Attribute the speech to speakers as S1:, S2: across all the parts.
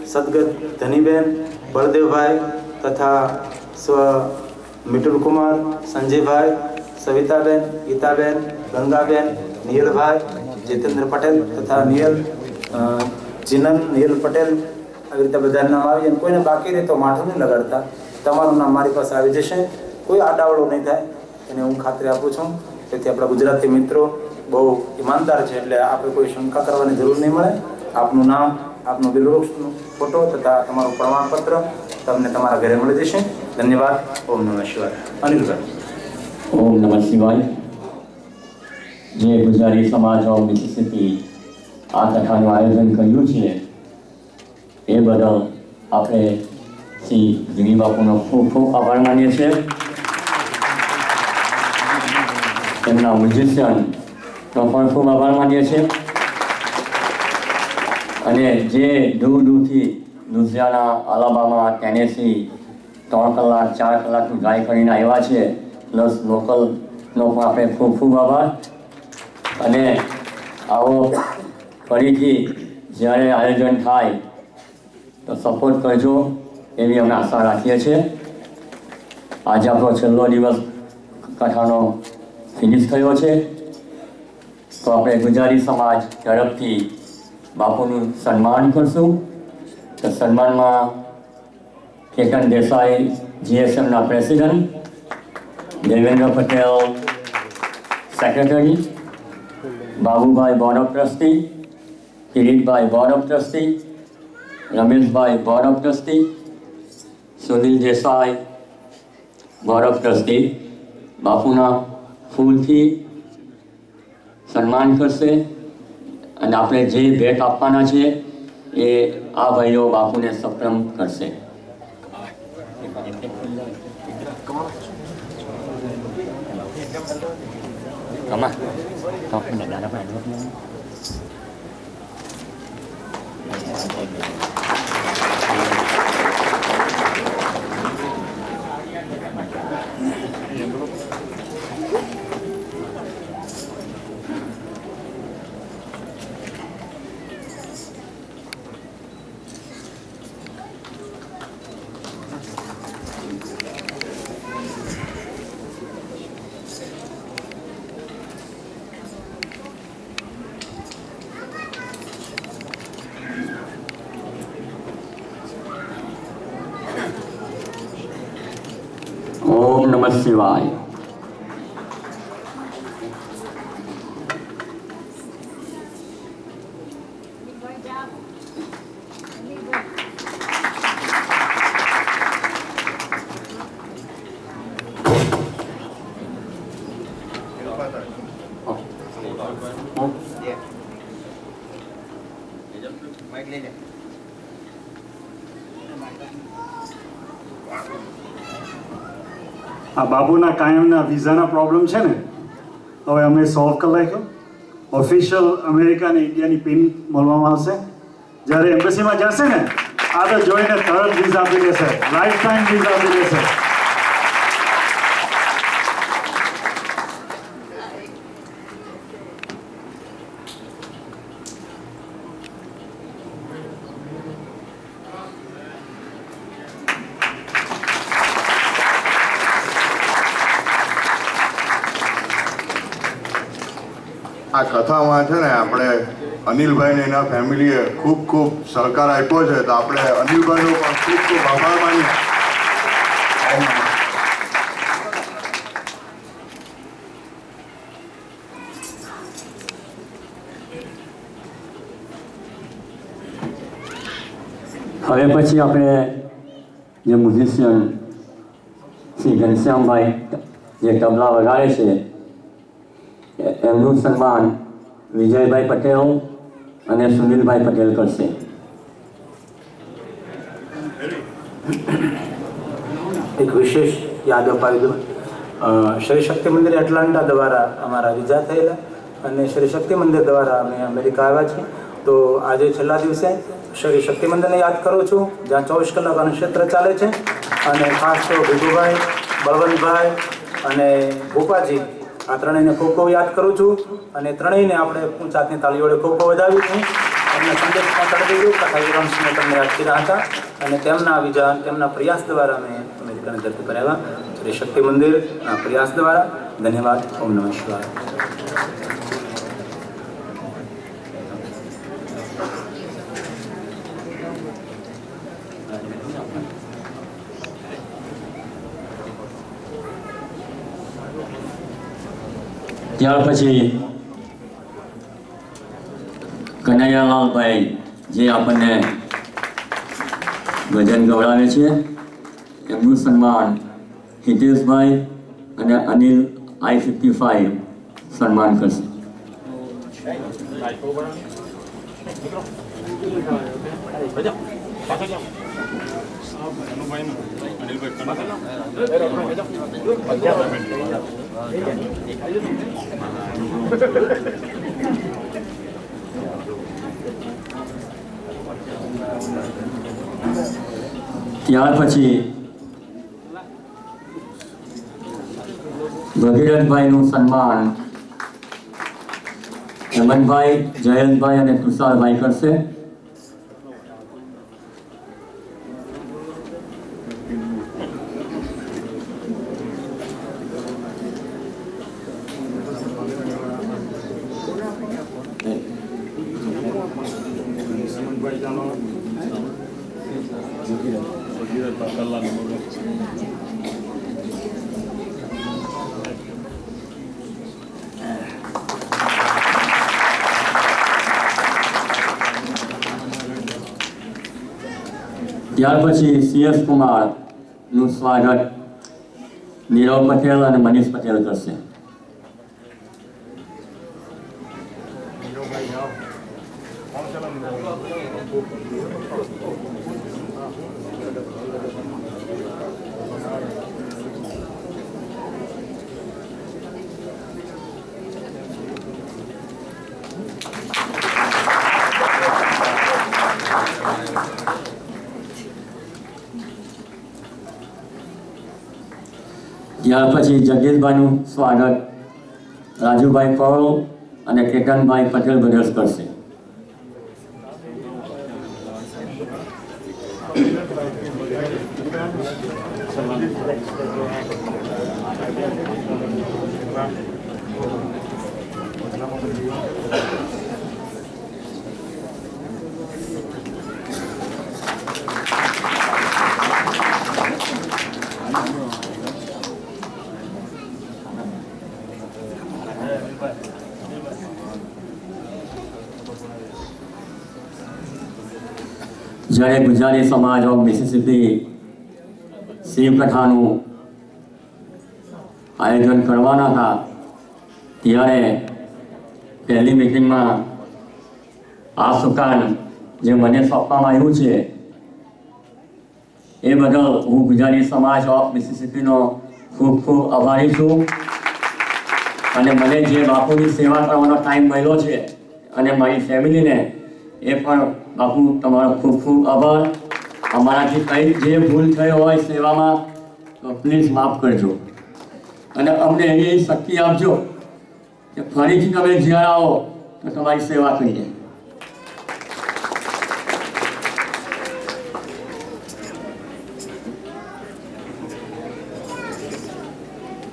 S1: सदगत धनीबेन, बलदेवभाई तथा स्व मिठुल कुमार, संजय भाई, सविताबेन, गीताबेन, गंगाबेन, नियल भाई, जितेंद्र पटेल तथा नियल जिनन नियल पटेल આવી રીતે બધાના નામ આવી અને કોઈને બાકી રહે તો માઠું નહીં લગાડતા. તમારું નામ મારી પાસે આવી જશે, કોઈ આડાવડો નહીં થાય એને હું ખાતરી આપું છું. તેથી આપણા ગુજરાતી મિત્રો બહુ ઈમાનદાર છે એટલે આપણે કોઈ શંકા કરવાની જરૂર નહીં મળે. આપનું નામ, આપનું બિલવૃક્ષનો ફોટો તથા તમારું પ્રમાણપત્ર તમને તમારા ઘરે મળી જશે. ધન્યવાદ. ઓમ નમઃ શિવાય. અનિલભાઈ.
S2: ઓમ નમઃ શિવાય. જે ગુજરાતી સમાજ ઓફ મિસિસિપી આ કથાનું આયોજન કર્યું છે એ બદલ આપણે શ્રી જીવી બાપુનો ખૂબ ખૂબ આભાર માનીએ છીએ. તેમના મ્યુઝિશિયનનો પણ ખૂબ આભાર માનીએ છીએ. અને જે દૂર દૂરથી લુઝિયાના, અલાબામા, ટેનેસી 3 કલાક 4 કલાકનું ડ્રાઈવ કરીને આવ્યા છે, પ્લસ લોકલનો પણ આપણે ખૂબ ખૂબ આભાર. અને આવો ફરીથી જ્યારે આયોજન થાય તો સપોર્ટ કરજો એવી અમે આશા રાખીએ છીએ. આજે આપણો છેલ્લો દિવસ કથાનો ફિનિશ થયો છે તો આપણે ગુજરાતી સમાજ ઝડપથી બાપુનું સન્માન કરશું. તો સન્માનમાં કેતન દેસાઈ જીએસએમના president, Devendra Patel secretary, Babubhai board of trustee, Kiritbhai board of trustee, Rameshbhai board of trustee, Sunil Desai board of trustee બાપુના ફૂલથી સન્માન કરશે. અને આપણે જે ભેટ આપવાના છે એ આ ભાઈઓ બાપુને સપ્રમ કરશે. ઓમ નમઃ શિવાય.
S3: આ બાબુના કાયમના વિઝાના પ્રોબ્લેમ છે ને, હવે અમે સોલ્વ કરી નાખ્યો. ઓફિશિયલ અમેરિકા અને ઇન્ડિયાની પિન મળવામાં આવશે. જ્યારે એમ્બેસીમાં જશે ને આગળ જોઈને તરત વિઝા આપી દેશે, લાઈફ ટાઈમ વિઝા આપી દેશે.
S4: આ કથામાં છે ને આપણે અનિલભાઈને એના ફેમિલીએ ખૂબ ખૂબ સહકાર આપ્યો છે, તો આપણે અનિલભાઈનો પણ ખૂબ ખૂબ આભાર માનીએ.
S2: હવે પછી આપણે જે મ્યુઝિશિયન શ્રી ઘનશ્યામભાઈ જે તબલા વગાડે છે એમનું સન્માન વિજયભાઈ પટેલ અને સુનિલભાઈ પટેલ કરશે.
S1: એક વિશેષ યાદ અપાવી દઉં. શ્રી શક્તિ મંદિર એટલાન્ટા દ્વારા અમારા વિઝા થયેલા અને શ્રી શક્તિ મંદિર દ્વારા અમે અમેરિકા આવ્યા છીએ. તો આજે છેલ્લા દિવસે શ્રી શક્તિ મંદિરને યાદ કરું છું જ્યાં 24 કલાક અન્નક્ષેત્ર ચાલે છે. અને ખાસ તો ભીખુભાઈ, બળવંતભાઈ અને ભૂપાજી આ ત્રણેયને ખૂબ ખૂબ યાદ કરું છું. અને ત્રણેયને આપણે ઊંચાની તાળીઓડે ખૂબ ખૂબ વધાવી છું. અને તમને સંદેશ પહોંચાડી દીધું તથા વિરામસિંહને તમને યાદ કર્યા હતા અને તેમના વિચાર તેમના પ્રયાસ દ્વારા અમે અમેરિકાને દર્શન કરાવ્યા શ્રી શક્તિ મંદિરના પ્રયાસ દ્વારા. ધન્યવાદ. ઓમ નમઃ શિવાય.
S2: ત્યાર પછી કનૈયાલાલભાઈ જે આપણને ભજન ગવડાવે છે એમનું સન્માન હિતેશભાઈ અને અનિલ I-55 સન્માન કરશે. ત્યાર પછી ભગીરથભાઈનું સન્માન હેમંતભાઈ, જયંતભાઈ અને તુષારભાઈ કરશે. ત્યાર પછી CS કુમારનું સ્વાગત નીરવ પટેલ અને મનીષ પટેલ કરશે. ત્યાર પછી જગદીશભાઈનું સ્વાગત રાજુભાઈ પૌલ અને કેતનભાઈ પટેલ બ્રદર્સ કરશે. જ્યારે ગુજરાતી સમાજ ઓફ મિસિસિપી શિવકથાનું આયોજન કરવાના હતા ત્યારે પહેલી મિટિંગમાં આ સુકાન જે મને સોંપવામાં આવ્યું છે એ બદલ હું ગુજરાતી સમાજ ઓફ મિસિસિપીનો ખૂબ ખૂબ આભારી છું. અને મને જે બાપુની સેવા કરવાનો ટાઈમ મળ્યો છે અને મારી ફેમિલીને એ પણ બાપુ તમારો ખૂબ ખૂબ આભાર. અમારાથી કંઈ જે ભૂલ થઈ હોય સેવામાં તો પ્લીઝ માફ કરજો અને અમને એવી શક્તિ આપજો કે ફરીથી તમે જ્યારે આવો તો તમારી સેવા કરીએ.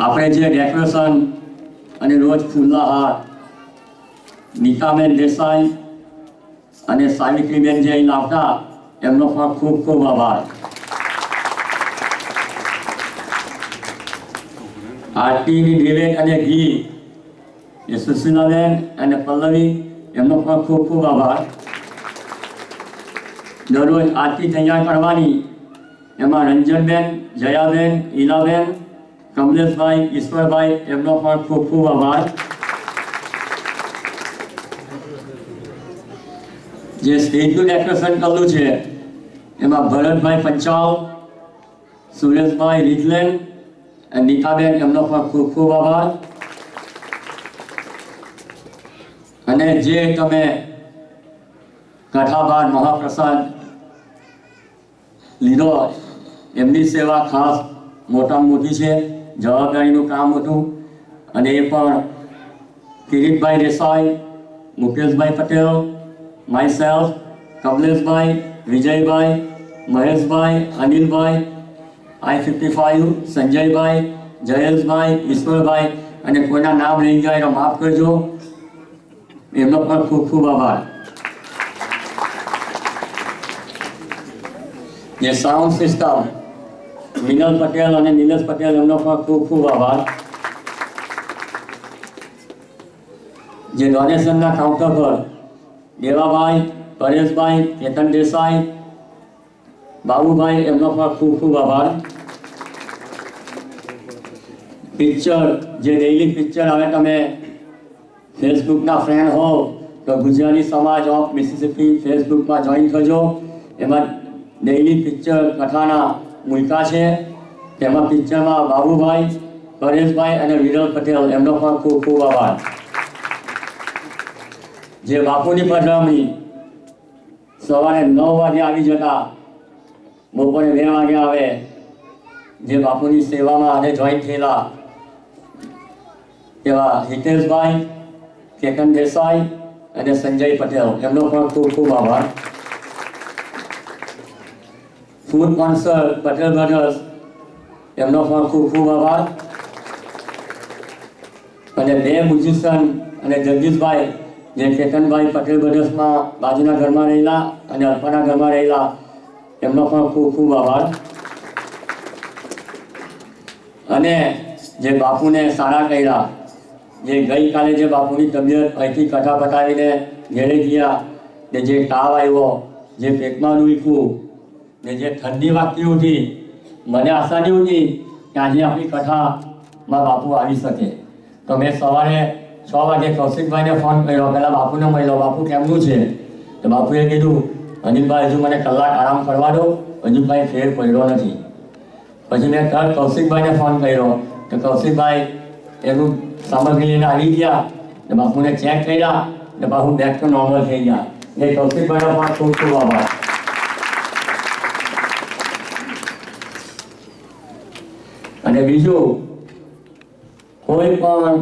S2: આપણે જે ડેકોરેશન અને રોજ ફૂલના હાર નીતાબેન દેસાઈ અને સાવિત્રીબેન જે અહીં લાવતા એમનો પણ ખૂબ ખૂબ આભાર. આરતીની નિવેદ અને ઘી એ સુશીલાબેન અને પલ્લવી એમનો પણ ખૂબ ખૂબ આભાર. દરરોજ આરતી તૈયાર કરવાની એમાં રંજનબેન, જયાબેન, ઈલાબેન, કમલેશભાઈ, ઈશ્વરભાઈ એમનો પણ ખૂબ ખૂબ આભાર. જે સ્ટેજનું ડેકોરેશન કરેલું છે એમાં ભરતભાઈ પંચાલ, સુરેશભાઈ રીજલેન અને નીતાબેન એમનો પણ ખૂબ ખૂબ આભાર. અને જે તમે કથાબાર મહાપ્રસાદ લીધો એમની સેવા ખાસ મોટામાં મોટી છે, જવાબદારીનું કામ હતું. અને એ પણ કિરીટભાઈ દેસાઈ, મુકેશભાઈ Patel, myself, Kamleshbhai, Vijaybhai, Maheshbhai, Anilbhai, I-55, સંજયભાઈ, જયેશભાઈ, ઈશ્વરભાઈ અને કોઈના નામ લઈ જાય તો માફ કરજો. એમનો પણ ખૂબ ખૂબ આભાર. જે સાઉન્ડ સિસ્ટમ મિનલ પટેલ અને નિલેશ પટેલ એમનો પણ ખૂબ ખૂબ આભાર. જે ડોનેશનના કાઉન્ટર પર દેવાભાઈ, પરેશભાઈ, કેતન દેસાઈ, બાબુભાઈ એમનો પણ ખૂબ ખૂબ આભાર. પિક્ચર જે ડેઇલી પિક્ચર હવે તમે ફેસબુકના ફ્રેન્ડ હો તો ગુજરાતી સમાજ ઓફ મિસિસિપી ફેસબુકમાં જોઈન થજો. એમાં ડેઇલી પિક્ચર કથાના મૂક્યા છે. તેમાં પિક્ચરમાં બાબુભાઈ, પરેશભાઈ અને વિરલ પટેલ એમનો પણ ખૂબ ખૂબ આભાર. જે બાપુની પધરામણી સવારે 9 વાગે આવી જતા બપોરે 2 વાગે આવે, જે બાપુની સેવામાં આજે જોઈન થયેલા એવા હિતેશભાઈ, કેતન દેસાઈ અને સંજય પટેલ એમનો પણ ખૂબ ખૂબ આભાર. ફૂડ સ્પોન્સર પટેલ બ્રધર્સ એમનો પણ ખૂબ ખૂબ આભાર. અને 2 મ્યુઝિશિયન અને જગદીશભાઈ જે કેતનભાઈ પટેલ બ્રધર્સમાં બાજુના ઘરમાં રહેલા અને અલ્પાના ઘરમાં રહેલા એમનો પણ ખૂબ ખૂબ આભાર. અને જે બાપુને સારા કર્યા, જે ગઈકાલે જે બાપુની તબિયત અહીંથી કથા પતાવીને ઘેરે ગયા ને જે તાવ આવ્યો, જે પેટમાં દુખ્યું ને જે ઠંડી વાગતી હતી, મને આશા નહીં હતી કે આજે આપણી કથામાં બાપુ આવી શકે. તો મેં સવારે 6 વાગે કૌશિકભાઈને ફોન કર્યો, પહેલાં બાપુને મળ્યો, બાપુ કેમનું છે? તો બાપુએ કીધું અનિલભાઈ હજુ મને કલાક આરામ કરવા દો, હજુ કાંઈ ફેર પડ્યો નથી. પછી મેં તરત કૌશિકભાઈને ફોન કર્યો તો કૌશિકભાઈ એનું સામગ્રી લઈને આવી ગયા ને બાપુને ચેક કર્યા ને બાપુ બેક તો નોર્મલ થઈ ગયા. એ કૌશિકભાઈનો પણ ખૂબ ખૂબ આભાર. અને બીજું, કોઈ પણ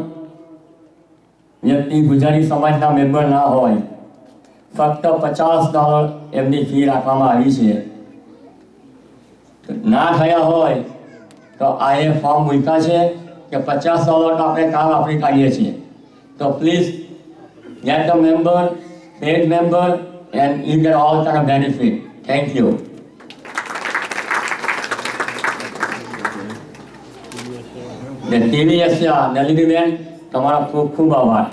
S2: વ્યક્તિ ગુજરાતી સમાજના મેમ્બર ના હોય, ફક્ત $50 એમની ફી રાખવામાં આવી છે. ના થયા હોય તો આ એ ફોર્મ મૂક્યા છે કે $50 તો આપણે કામ આપણી કાઢીએ છીએ. તો please get the member, paid member and you get all kind of benefit. Thank you. The TV Asia Naliniben તમારો ખૂબ ખૂબ આભાર.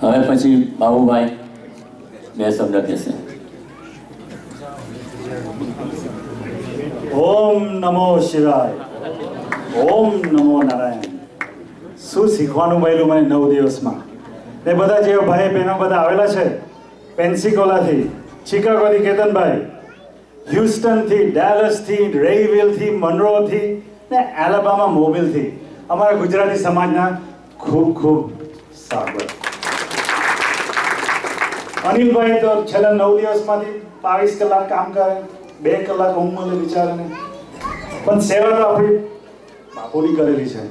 S2: હવે પછી બાબુભાઈ 2 શબ્દ કહેશે.
S3: ઓમ નમો શિવાય, ઓમ નમો નારાયણ. શું શીખવાનું મળ્યું મને 9 દિવસમાં. ને બધા જે ભાઈ બહેનો બધા આવેલા છે, પેન્સિકોલાથી, શિકાગોથી કેતનભાઈ, હ્યુસ્ટનથી, ડેલસથી, રેઇવિલથી, મનરોથી ને એલાબામા મોબિલથી અમારા ગુજરાતી સમાજના ખૂબ ખૂબ સ્વાગત. અનિલભાઈ તો છેલ્લા 9 દિવસમાંથી 22 કલાક કામ કરે, 2 કલાક ઊંઘ મળે બિચારાને, પણ સેવા તો આપણી બાપુની કરેલી છે,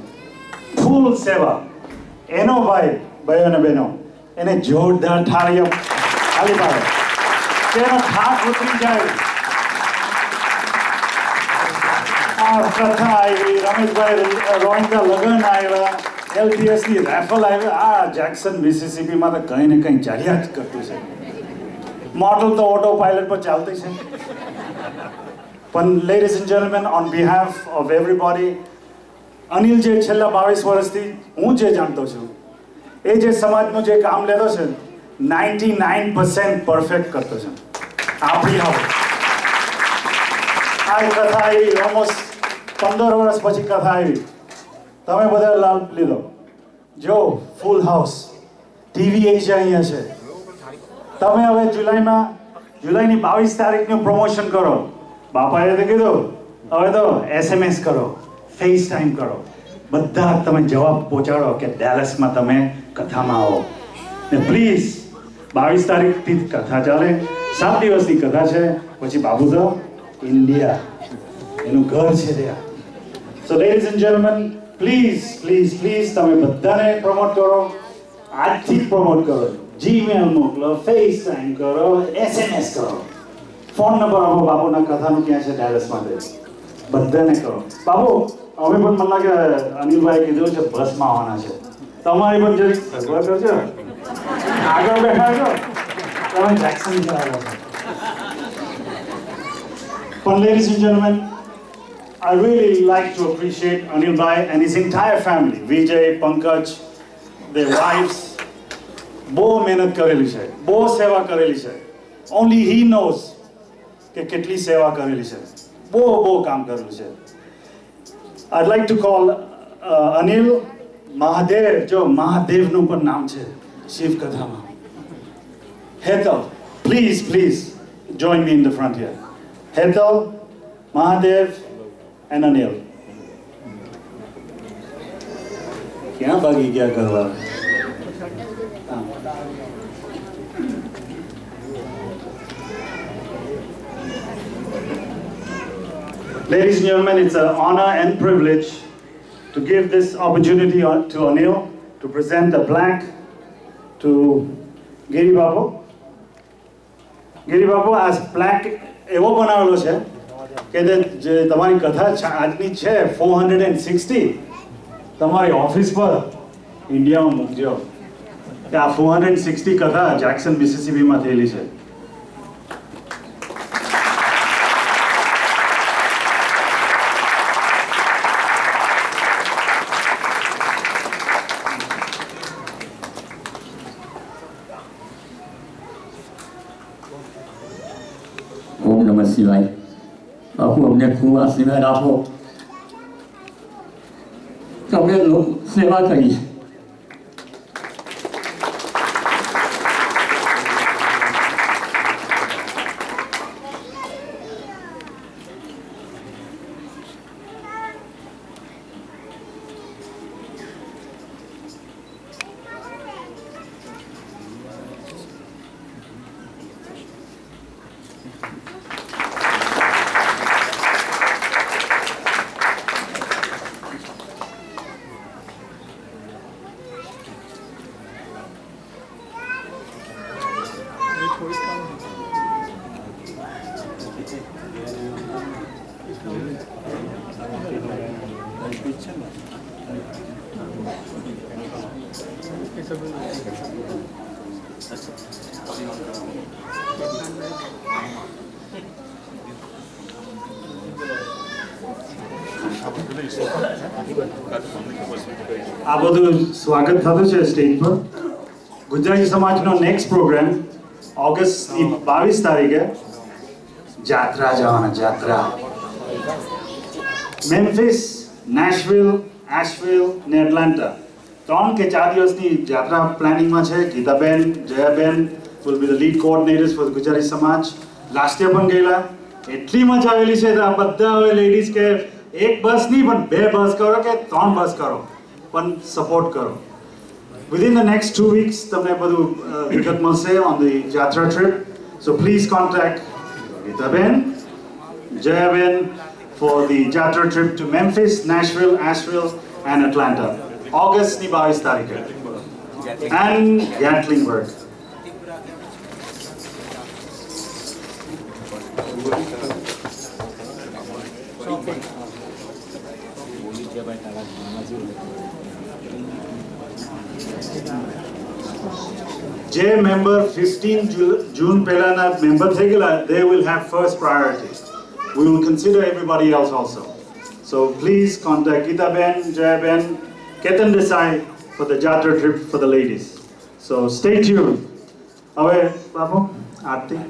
S3: ફૂલ સેવા. એનો ભાઈઓ અને બહેનો એને જોરદાર થાળીઓ ખાલી પાડે, તેનો થાક ઉતરી જાય. આ કથા આવી, રમેશભાઈ રોહિંગા લગ્ન આવ્યા, LPSની રેફલ આવ્યા. આ જેક્સન મિસિસિપીમાં તો કંઈ ને કંઈ ચાલ્યા જ કરતું છે. મોડલ તો ઓટો પાયલટ પર ચાલતી છે. પણ ladies and gentleman, on behalf of everybody, Anil જે છેલ્લા 22 વર્ષથી હું જે જાણતો છું, એ જે સમાજનું જે કામ લેતો છે 99% પરફેક્ટ કરતો છે. આપણી આવો આ કથા આવી, ઓલમોસ્ટ 15 વર્ષ પછી કથા આવી. તમે બધા લાભ લીધો. જો ફૂલ હાઉસ, ટીવી એશિયા અહીંયા છે. તમે હવે જુલાઈની 22 તારીખનું પ્રમોશન કરો. બાપાએ તો કીધું હવે તો SMS કરો, ફેસ ટાઈમ કરો, બધા તમે જવાબ પહોંચાડો કે ડેલસમાં તમે કથામાં આવો. ને પ્લીઝ 22 તારીખથી કથા ચાલે, 7 દિવસની કથા છે, પછી બાબુ તો ઇન્ડિયા એનું ઘર છે ત્યાં. So ladies and gentlemen, please please please તમે બધાને પ્રમોટ કરો, આજથી જ પ્રમોટ કરો. જીમેલ મોકલો, ફેસ ટાઈમ કરો, SMS કરો, ફોન નંબર આપો. બાબુના કથાનું ક્યાં છે ડાયરેક્ટ માટે બધાને કરો. બાબુ હવે પણ મને લાગે અનિલભાઈ કીધું છે બસમાં આવવાના છે, તમારી પણ જરી સગવડ કરજો, આગળ બેઠા છો તમે જેક્સન આવ્યા છો. પણ ladies and gentlemen, I really like to appreciate Anil Bhai and his entire family. Vijay, Pankaj, their wives. બહુ મહેનત કરેલી છે, બહુ સેવા કરેલી છે. Only he knows કે કેટલી સેવા કરેલી છે, બહુ કામ કરેલું છે. I'd like to call Anil Mahadev, જો મહાદેવનું પણ નામ છે શિવ કથામાં. Hetal, please join me in the front here. Hetal, Mahadev and Anil. ક્યાં ભાગી ગયા કરવા? Ladies and gentlemen, it's an honor and privilege to give this opportunity to Anil to present a plaque to Giri Babu. Giri Babu, આ plaque એવો બનાવેલો છે કે જે તમારી કથા આજની છે 460 તમારી ઓફિસ પર ઇન્ડિયામાં મૂકજો કે આ 460 કથા જેક્સન મિસિસિપીમાં થયેલી છે.
S2: ઓમ નમઃ શિવાય. બાપુ અમને ખૂબ આશીર્વાદ આપો, તમે સેવા કરી.
S3: આ બધું સ્વાગત થતું છે સ્ટેજ પર. ગુજરાતી સમાજનો નેક્સ્ટ પ્રોગ્રામ ઓગસ્ટની 22 તારીખે જાત્રા જવાના, જાત્રા. મેમ્ફિસ, નેશવિલ, એશવિલ ને એટલાન્ટા 3 કે 4 દિવસની જાત્રા પ્લાનિંગમાં છે. Gitaben, Jayaben will be the lead coordinators for the Gujarati સમાજ. લાસ્ટ યર પણ ગયેલા, એટલી મજા આવેલી છે. આ બધા હવે લેડીઝ કે એક બસ નહીં પણ 2 બસ કરો કે 3 બસ કરો, પણ સપોર્ટ કરો. Within the next 2 weeks તમને બધું વિગત મળશે on the Jatra trip. So please contact Gitaben, Jayaben for the Jatra trip to Memphis, Nashville, Asheville and Atlanta. August ની 22 તારીખે. And Gatlinburg. જે મેમ્બર 15 જૂન પહેલાના મેમ્બર થઈ ગયેલા, they will have first priority. We will consider everybody else also. So please contact Geeta Ben, Jaya Ben, Ketan Desai for the Jatra trip for the ladies. So stay tuned. હવે બાપુ આરતી